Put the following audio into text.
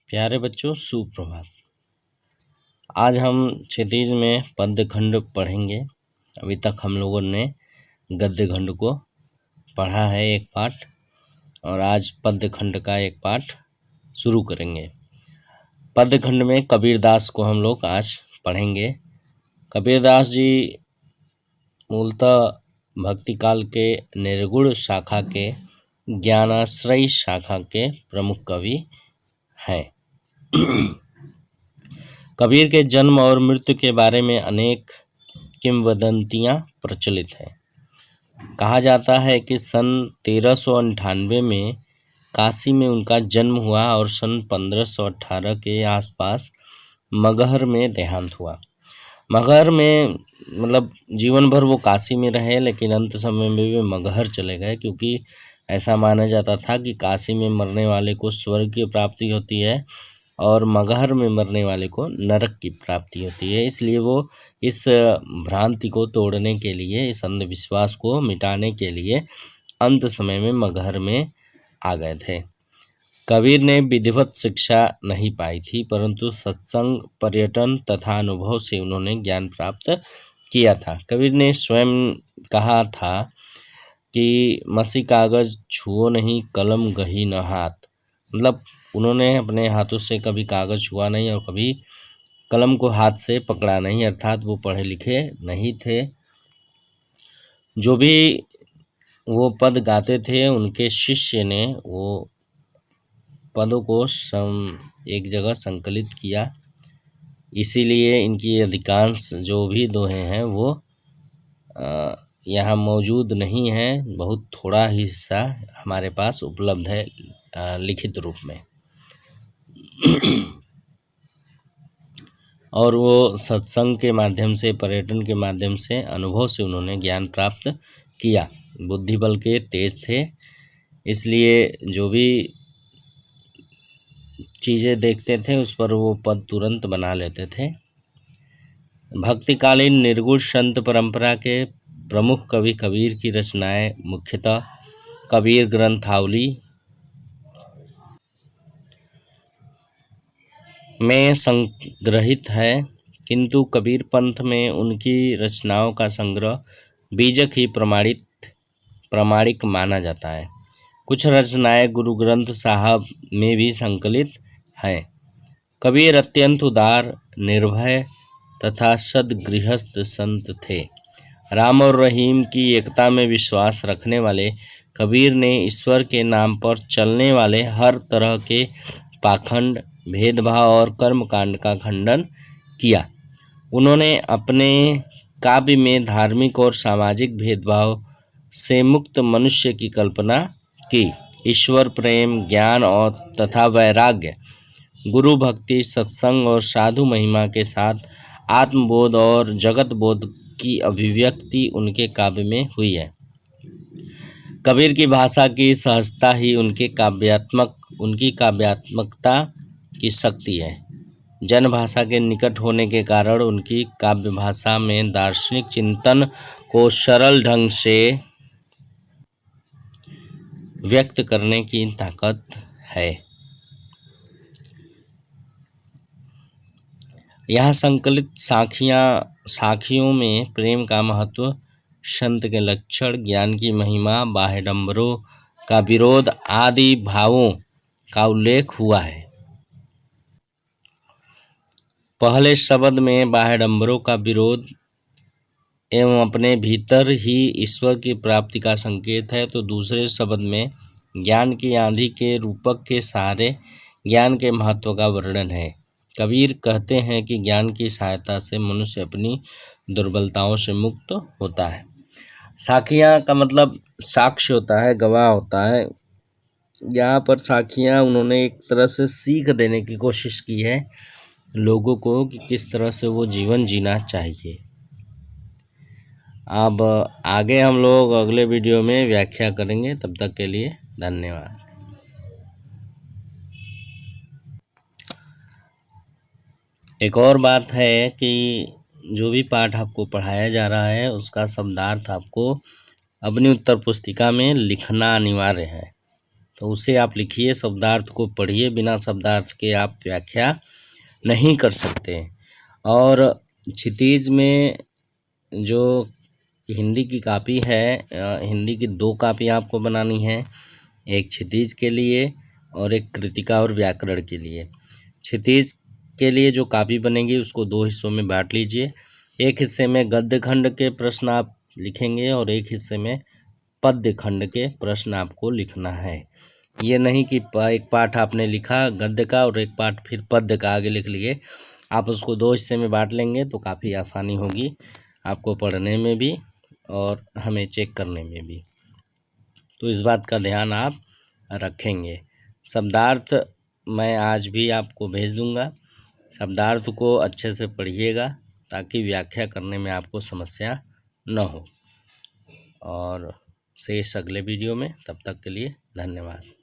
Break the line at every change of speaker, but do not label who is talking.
प्यारे बच्चों, सुप्रभात। आज हम क्षितिज में पद्य खंड पढ़ेंगे। अभी तक हम लोगों ने गद्य खंड को पढ़ा है एक पाठ, और आज पद्य खंड का एक पाठ शुरू करेंगे। पद्य खंड में कबीरदास को हम लोग आज पढ़ेंगे। कबीरदास जी मूलतः भक्ति काल के निर्गुण शाखा के ज्ञानाश्रयी शाखा के प्रमुख कवि हैं। कबीर के जन्म और मृत्यु के बारे में अनेक किंवदंतियां प्रचलित हैं। कहा जाता है कि सन 1398 में काशी में उनका जन्म हुआ और सन 1518 के आसपास मगहर में देहांत हुआ। मगहर में मतलब जीवन भर वो काशी में रहे, लेकिन अंत समय में वे मगहर चले गए, क्योंकि ऐसा माना जाता था कि काशी में मरने वाले को स्वर्ग की प्राप्ति होती है और मगहर में मरने वाले को नरक की प्राप्ति होती है। इसलिए वो इस भ्रांति को तोड़ने के लिए, इस अंधविश्वास को मिटाने के लिए अंत समय में मगहर में आ गए थे। कबीर ने विधिवत शिक्षा नहीं पाई थी, परंतु सत्संग, पर्यटन तथा अनुभव से उन्होंने ज्ञान प्राप्त किया था। कबीर ने स्वयं कहा था कि मसी कागज छुओ नहीं, कलम गही न हाथ। मतलब उन्होंने अपने हाथों से कभी कागज छुआ नहीं और कभी कलम को हाथ से पकड़ा नहीं, अर्थात वो पढ़े लिखे नहीं थे। जो भी वो पद गाते थे, उनके शिष्य ने वो पदों को एक जगह संकलित किया। इसीलिए इनकी अधिकांश जो भी दोहे हैं वो यहाँ मौजूद नहीं है। बहुत थोड़ा ही हिस्सा हमारे पास उपलब्ध है लिखित रूप में। और वो सत्संग के माध्यम से, पर्यटन के माध्यम से, अनुभव से उन्होंने ज्ञान प्राप्त किया। बुद्धि बल के तेज थे, इसलिए जो भी चीज़ें देखते थे उस पर वो पद तुरंत बना लेते थे। भक्तिकालीन निर्गुण संत परंपरा के प्रमुख कवि कबीर की रचनाएं मुख्यतः कबीर ग्रंथावली में संग्रहित है, किंतु कबीर पंथ में उनकी रचनाओं का संग्रह बीजक ही प्रामाणिक माना जाता है। कुछ रचनाएं गुरु ग्रंथ साहब में भी संकलित हैं। कबीर अत्यंत उदार, निर्भय तथा सद्गृहस्थ संत थे। राम और रहीम की एकता में विश्वास रखने वाले कबीर ने ईश्वर के नाम पर चलने वाले हर तरह के पाखंड, भेदभाव और कर्मकांड का खंडन किया। उन्होंने अपने काव्य में धार्मिक और सामाजिक भेदभाव से मुक्त मनुष्य की कल्पना की। ईश्वर प्रेम, ज्ञान और तथा वैराग्य, गुरु भक्ति, सत्संग और साधु महिमा के साथ आत्मबोध और जगत बोध की अभिव्यक्ति उनके काव्य में हुई है। कबीर की भाषा की सहजता ही उनकी काव्यात्मकता की शक्ति है। जन भाषा के निकट होने के कारण उनकी काव्य भाषा में दार्शनिक चिंतन को सरल ढंग से व्यक्त करने की ताकत है। यहाँ संकलित साखियों में प्रेम का महत्व, संत के लक्षण, ज्ञान की महिमा, बाह्यडंबरों का विरोध आदि भावों का उल्लेख हुआ है। पहले शब्द में बाह्यडंबरों का विरोध एवं अपने भीतर ही ईश्वर की प्राप्ति का संकेत है, तो दूसरे शब्द में ज्ञान की आंधी के रूपक के सहारे ज्ञान के महत्व का वर्णन है। कबीर कहते हैं कि ज्ञान की सहायता से मनुष्य अपनी दुर्बलताओं से मुक्त होता है। साखियाँ का मतलब साक्ष्य होता है, गवाह होता है। यहाँ पर साखियाँ उन्होंने एक तरह से सीख देने की कोशिश की है लोगों को कि किस तरह से वो जीवन जीना चाहिए। अब आगे हम लोग अगले वीडियो में व्याख्या करेंगे। तब तक के लिए धन्यवाद। एक और बात है कि जो भी पाठ आपको पढ़ाया जा रहा है उसका शब्दार्थ आपको अपनी उत्तर पुस्तिका में लिखना अनिवार्य है। तो उसे आप लिखिए, शब्दार्थ को पढ़िए, बिना शब्दार्थ के आप व्याख्या नहीं कर सकते। और क्षितिज में जो हिंदी की कापी है, हिंदी की 2 कापी आपको बनानी है, एक क्षितिज के लिए और एक कृतिका और व्याकरण के लिए। क्षितिज के लिए जो कापी बनेगी उसको 2 हिस्सों में बांट लीजिए। एक हिस्से में गद्य खंड के प्रश्न आप लिखेंगे और एक हिस्से में पद्य खंड के प्रश्न आपको लिखना है। ये नहीं कि एक पाठ आपने लिखा गद्य का और एक पाठ फिर पद्य का आगे लिख लिए। आप उसको 2 हिस्से में बांट लेंगे तो काफ़ी आसानी होगी आपको पढ़ने में भी और हमें चेक करने में भी। तो इस बात का ध्यान आप रखेंगे। शब्दार्थ मैं आज भी आपको भेज दूंगा। शब्दार्थ को अच्छे से पढ़िएगा ताकि व्याख्या करने में आपको समस्या न हो। और शेष अगले वीडियो में, तब तक के लिए धन्यवाद।